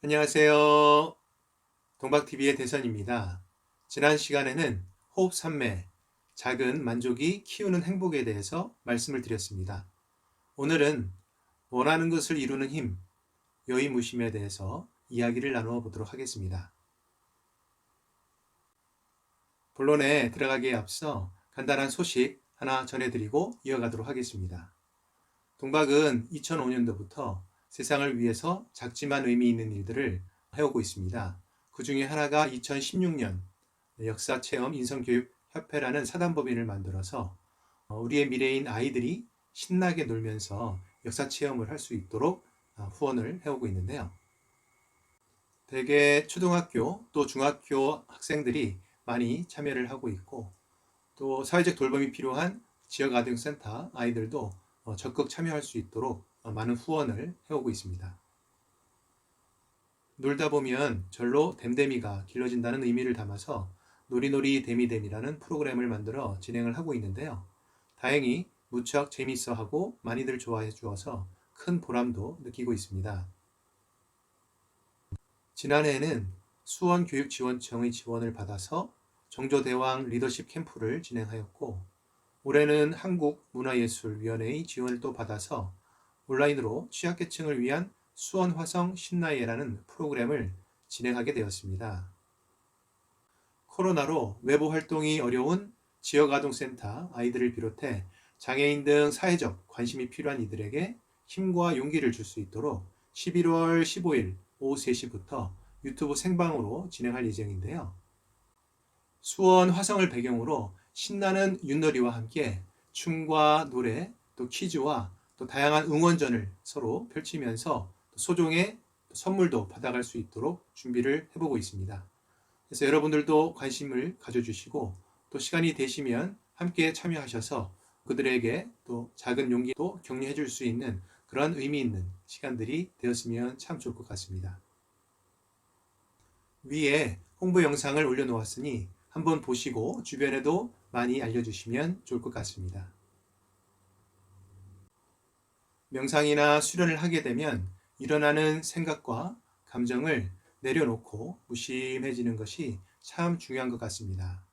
안녕하세요. 동박TV의 대선입니다. 지난 시간에는 호흡 삼매, 작은 만족이 키우는 행복에 대해서 말씀을 드렸습니다. 오늘은 원하는 것을 이루는 힘, 여의무심에 대해서 이야기를 나누어 보도록 하겠습니다. 본론에 들어가기에 앞서 간단한 소식 하나 전해드리고 이어가도록 하겠습니다. 동박은 2005년도부터 세상을 위해서 작지만 의미 있는 일들을 해오고 있습니다. 그 중에 하나가 2016년 역사체험 인성교육협회라는 사단법인을 만들어서 우리의 미래인 아이들이 신나게 놀면서 역사체험을 할 수 있도록 후원을 해오고 있는데요. 대개 초등학교 또 중학교 학생들이 많이 참여를 하고 있고, 또 사회적 돌봄이 필요한 지역아동센터 아이들도 적극 참여할 수 있도록 많은 후원을 해오고 있습니다. 놀다 보면 절로 댐댐이가 길러진다는 의미를 담아서 놀이놀이 데미데미라는 프로그램을 만들어 진행을 하고 있는데요. 다행히 무척 재밌어하고 많이들 좋아해 주어서 큰 보람도 느끼고 있습니다. 지난해에는 수원교육지원청의 지원을 받아서 정조대왕 리더십 캠프를 진행하였고, 올해는 한국문화예술위원회의 지원을 또 받아서 온라인으로 취약계층을 위한 수원화성 신나예라는 프로그램을 진행하게 되었습니다. 코로나로 외부 활동이 어려운 지역아동센터 아이들을 비롯해 장애인 등 사회적 관심이 필요한 이들에게 힘과 용기를 줄 수 있도록 11월 15일 오후 3시부터 유튜브 생방으로 진행할 예정인데요. 수원 화성을 배경으로 신나는 윷놀이와 함께 춤과 노래, 또 퀴즈와 또 다양한 응원전을 서로 펼치면서 소정의 선물도 받아갈 수 있도록 준비를 해보고 있습니다. 그래서 여러분들도 관심을 가져주시고 또 시간이 되시면 함께 참여하셔서 그들에게 또 작은 용기도 격려해 줄 수 있는 그런 의미 있는 시간들이 되었으면 참 좋을 것 같습니다. 위에 홍보 영상을 올려놓았으니 한번 보시고 주변에도 많이 알려주시면 좋을 것 같습니다. 명상이나 수련을 하게 되면 일어나는 생각과 감정을 내려놓고 무심해지는 것이 참 중요한 것 같습니다.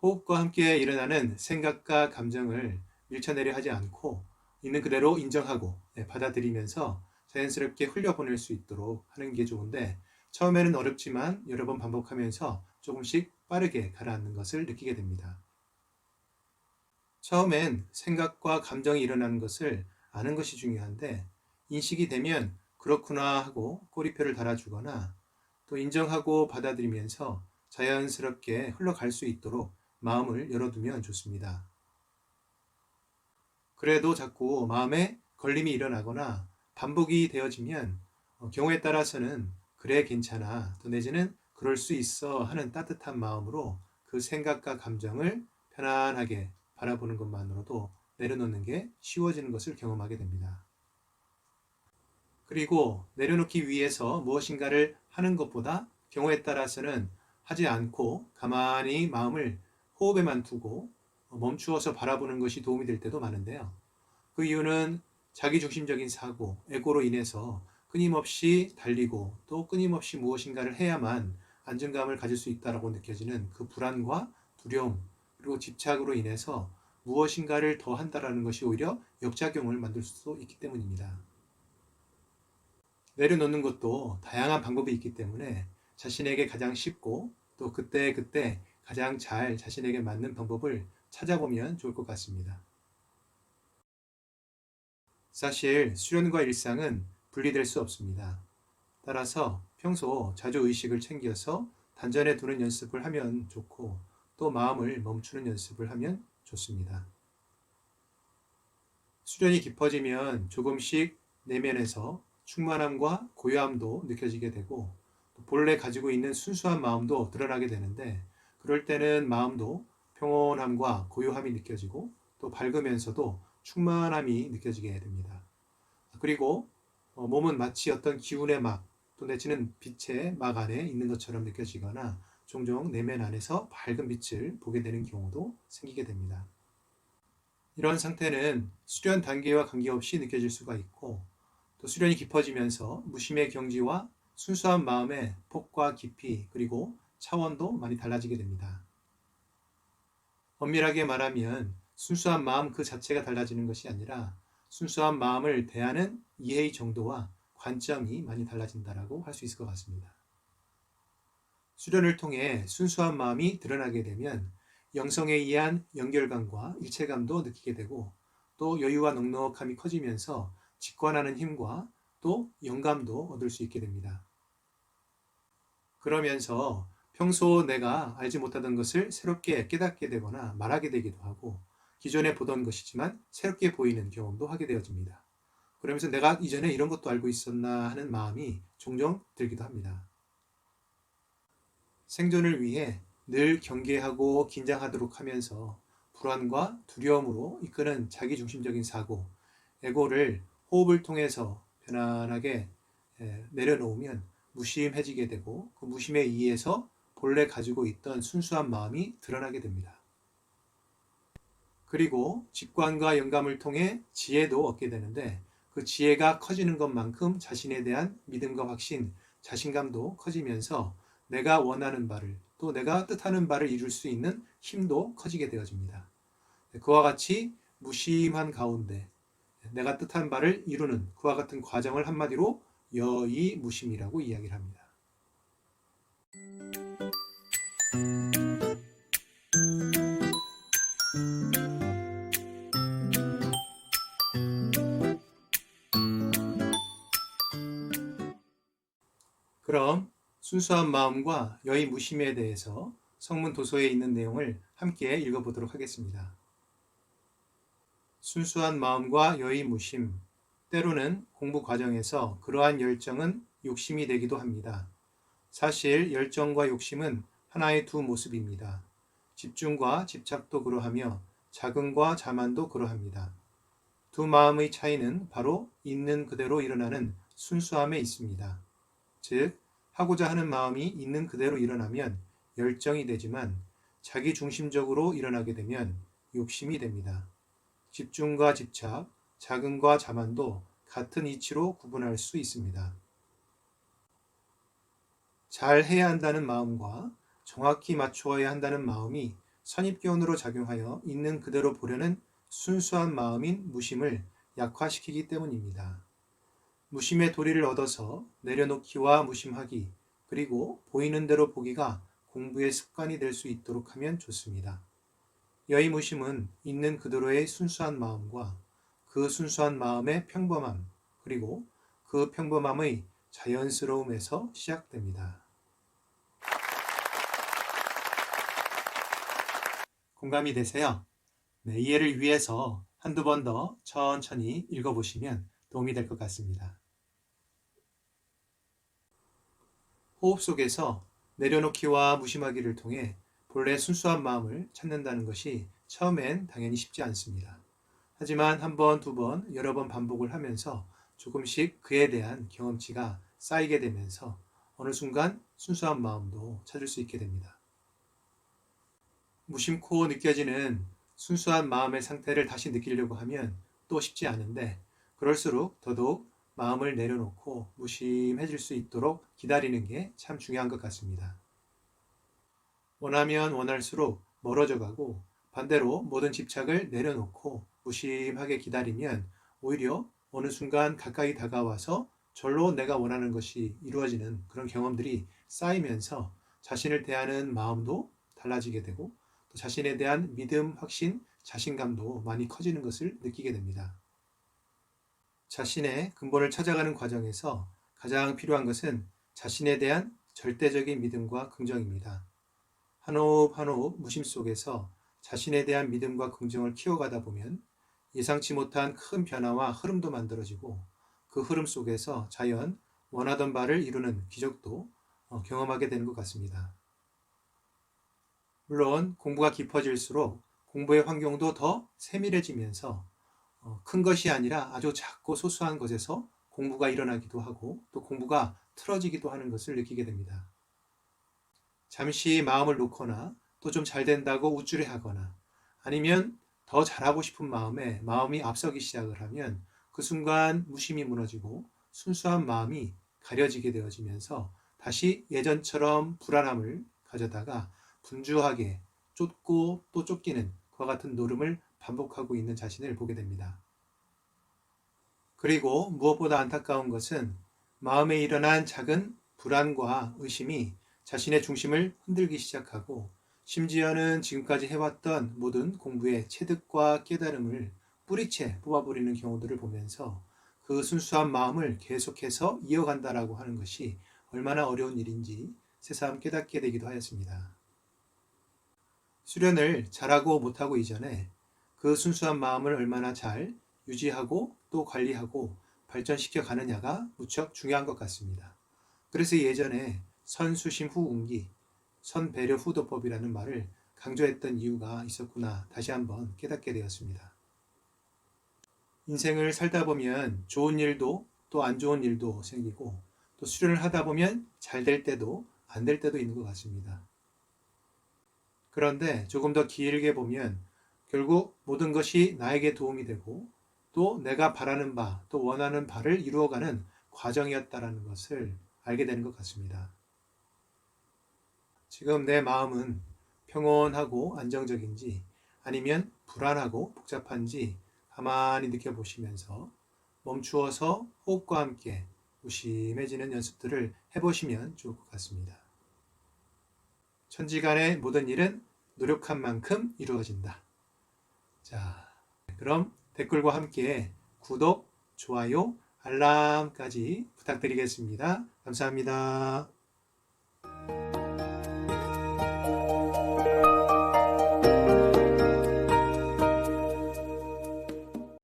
호흡과 함께 일어나는 생각과 감정을 밀쳐내려 하지 않고 있는 그대로 인정하고 받아들이면서 자연스럽게 흘려보낼 수 있도록 하는 게 좋은데, 처음에는 어렵지만 여러 번 반복하면서 조금씩 빠르게 가라앉는 것을 느끼게 됩니다. 처음엔 생각과 감정이 일어나는 것을 아는 것이 중요한데, 인식이 되면 그렇구나 하고 꼬리표를 달아주거나 또 인정하고 받아들이면서 자연스럽게 흘러갈 수 있도록 마음을 열어두면 좋습니다. 그래도 자꾸 마음에 걸림이 일어나거나 반복이 되어지면 경우에 따라서는 그래 괜찮아 또 내지는 그럴 수 있어 하는 따뜻한 마음으로 그 생각과 감정을 편안하게 바라보는 것만으로도 내려놓는 게 쉬워지는 것을 경험하게 됩니다. 그리고 내려놓기 위해서 무엇인가를 하는 것보다 경우에 따라서는 하지 않고 가만히 마음을 호흡에만 두고 멈추어서 바라보는 것이 도움이 될 때도 많은데요. 그 이유는 자기중심적인 사고, 에고로 인해서 끊임없이 달리고 또 끊임없이 무엇인가를 해야만 안정감을 가질 수 있다고 느껴지는 그 불안과 두려움, 그리고 집착으로 인해서 무엇인가를 더 한다는 것이 오히려 역작용을 만들 수 있기 때문입니다. 내려놓는 것도 다양한 방법이 있기 때문에 자신에게 가장 쉽고 또 그때그때 가장 잘 자신에게 맞는 방법을 찾아보면 좋을 것 같습니다. 사실 수련과 일상은 분리될 수 없습니다. 따라서 평소 자주 의식을 챙겨서 단전에 두는 연습을 하면 좋고, 또 마음을 멈추는 연습을 하면 좋습니다. 수련이 깊어지면 조금씩 내면에서 충만함과 고요함도 느껴지게 되고, 본래 가지고 있는 순수한 마음도 드러나게 되는데, 그럴 때는 마음도 평온함과 고요함이 느껴지고 또 밝으면서도 충만함이 느껴지게 됩니다. 그리고 몸은 마치 어떤 기운의 막, 또 내지는 빛의 막 안에 있는 것처럼 느껴지거나 종종 내면 안에서 밝은 빛을 보게 되는 경우도 생기게 됩니다. 이런 상태는 수련 단계와 관계없이 느껴질 수가 있고, 또 수련이 깊어지면서 무심의 경지와 순수한 마음의 폭과 깊이 그리고 차원도 많이 달라지게 됩니다. 엄밀하게 말하면 순수한 마음 그 자체가 달라지는 것이 아니라 순수한 마음을 대하는 이해의 정도와 관점이 많이 달라진다라고 할 수 있을 것 같습니다. 수련을 통해 순수한 마음이 드러나게 되면 영성에 의한 연결감과 일체감도 느끼게 되고 또 여유와 넉넉함이 커지면서 직관하는 힘과 또 영감도 얻을 수 있게 됩니다. 그러면서 평소 내가 알지 못하던 것을 새롭게 깨닫게 되거나 말하게 되기도 하고 기존에 보던 것이지만 새롭게 보이는 경험도 하게 되어집니다. 그러면서 내가 이전에 이런 것도 알고 있었나 하는 마음이 종종 들기도 합니다. 생존을 위해 늘 경계하고 긴장하도록 하면서 불안과 두려움으로 이끄는 자기중심적인 사고, 에고를 호흡을 통해서 편안하게 내려놓으면 무심해지게 되고 그 무심에 의해서 본래 가지고 있던 순수한 마음이 드러나게 됩니다. 그리고 직관과 영감을 통해 지혜도 얻게 되는데 그 지혜가 커지는 것만큼 자신에 대한 믿음과 확신, 자신감도 커지면서 내가 원하는 바를 또 내가 뜻하는 바를 이룰 수 있는 힘도 커지게 되어집니다. 그와 같이 무심한 가운데 내가 뜻한 바를 이루는 그와 같은 과정을 한마디로 여의무심이라고 이야기를 합니다. 그럼 순수한 마음과 여의무심에 대해서 성문 도서에 있는 내용을 함께 읽어보도록 하겠습니다. 순수한 마음과 여의무심, 때로는 공부 과정에서 그러한 열정은 욕심이 되기도 합니다. 사실 열정과 욕심은 하나의 두 모습입니다. 집중과 집착도 그러하며 자긍과 자만도 그러합니다. 두 마음의 차이는 바로 있는 그대로 일어나는 순수함에 있습니다. 즉, 하고자 하는 마음이 있는 그대로 일어나면 열정이 되지만 자기 중심적으로 일어나게 되면 욕심이 됩니다. 집중과 집착, 자긍과 자만도 같은 이치로 구분할 수 있습니다. 잘 해야 한다는 마음과 정확히 맞추어야 한다는 마음이 선입견으로 작용하여 있는 그대로 보려는 순수한 마음인 무심을 약화시키기 때문입니다. 무심의 도리를 얻어서 내려놓기와 무심하기, 그리고 보이는 대로 보기가 공부의 습관이 될 수 있도록 하면 좋습니다. 여의무심은 있는 그대로의 순수한 마음과 그 순수한 마음의 평범함, 그리고 그 평범함의 자연스러움에서 시작됩니다. 공감이 되세요? 네, 이해를 위해서 한두 번 더 천천히 읽어보시면 도움이 될 것 같습니다. 호흡 속에서 내려놓기와 무심하기를 통해 본래 순수한 마음을 찾는다는 것이 처음엔 당연히 쉽지 않습니다. 하지만 한 번, 두 번, 여러 번 반복을 하면서 조금씩 그에 대한 경험치가 쌓이게 되면서 어느 순간 순수한 마음도 찾을 수 있게 됩니다. 무심코 느껴지는 순수한 마음의 상태를 다시 느끼려고 하면 또 쉽지 않은데 그럴수록 더더욱 마음을 내려놓고 무심해질 수 있도록 기다리는 게 참 중요한 것 같습니다. 원하면 원할수록 멀어져 가고 반대로 모든 집착을 내려놓고 무심하게 기다리면 오히려 어느 순간 가까이 다가와서 절로 내가 원하는 것이 이루어지는 그런 경험들이 쌓이면서 자신을 대하는 마음도 달라지게 되고 또 자신에 대한 믿음, 확신, 자신감도 많이 커지는 것을 느끼게 됩니다. 자신의 근본을 찾아가는 과정에서 가장 필요한 것은 자신에 대한 절대적인 믿음과 긍정입니다. 한 호흡 한 호흡 무심 속에서 자신에 대한 믿음과 긍정을 키워가다 보면 예상치 못한 큰 변화와 흐름도 만들어지고 그 흐름 속에서 자연 원하던 바를 이루는 기적도 경험하게 되는 것 같습니다. 물론 공부가 깊어질수록 공부의 환경도 더 세밀해지면서 큰 것이 아니라 아주 작고 소소한 것에서 공부가 일어나기도 하고 또 공부가 틀어지기도 하는 것을 느끼게 됩니다. 잠시 마음을 놓거나 또 좀 잘 된다고 우쭐해하거나 아니면 더 잘하고 싶은 마음에 마음이 앞서기 시작을 하면 그 순간 무심이 무너지고 순수한 마음이 가려지게 되어지면서 다시 예전처럼 불안함을 가져다가 분주하게 쫓고 또 쫓기는 그와 같은 노름을 반복하고 있는 자신을 보게 됩니다. 그리고 무엇보다 안타까운 것은 마음에 일어난 작은 불안과 의심이 자신의 중심을 흔들기 시작하고 심지어는 지금까지 해왔던 모든 공부의 체득과 깨달음을 뿌리채 뽑아버리는 경우들을 보면서 그 순수한 마음을 계속해서 이어간다라고 하는 것이 얼마나 어려운 일인지 새삼 깨닫게 되기도 하였습니다. 수련을 잘하고 못하고 이전에 그 순수한 마음을 얼마나 잘 유지하고 또 관리하고 발전시켜 가느냐가 무척 중요한 것 같습니다. 그래서 예전에 선수심 후운기, 선배려 후도법이라는 말을 강조했던 이유가 있었구나 다시 한번 깨닫게 되었습니다. 인생을 살다 보면 좋은 일도 또 안 좋은 일도 생기고 또 수련을 하다 보면 잘 될 때도 안 될 때도 있는 것 같습니다. 그런데 조금 더 길게 보면 결국 모든 것이 나에게 도움이 되고 또 내가 바라는 바, 또 원하는 바를 이루어가는 과정이었다라는 것을 알게 되는 것 같습니다. 지금 내 마음은 평온하고 안정적인지 아니면 불안하고 복잡한지 가만히 느껴보시면서 멈추어서 호흡과 함께 무심해지는 연습들을 해보시면 좋을 것 같습니다. 천지간의 모든 일은 노력한 만큼 이루어진다. 자, 그럼 댓글과 함께 구독, 좋아요, 알람까지 부탁드리겠습니다. 감사합니다.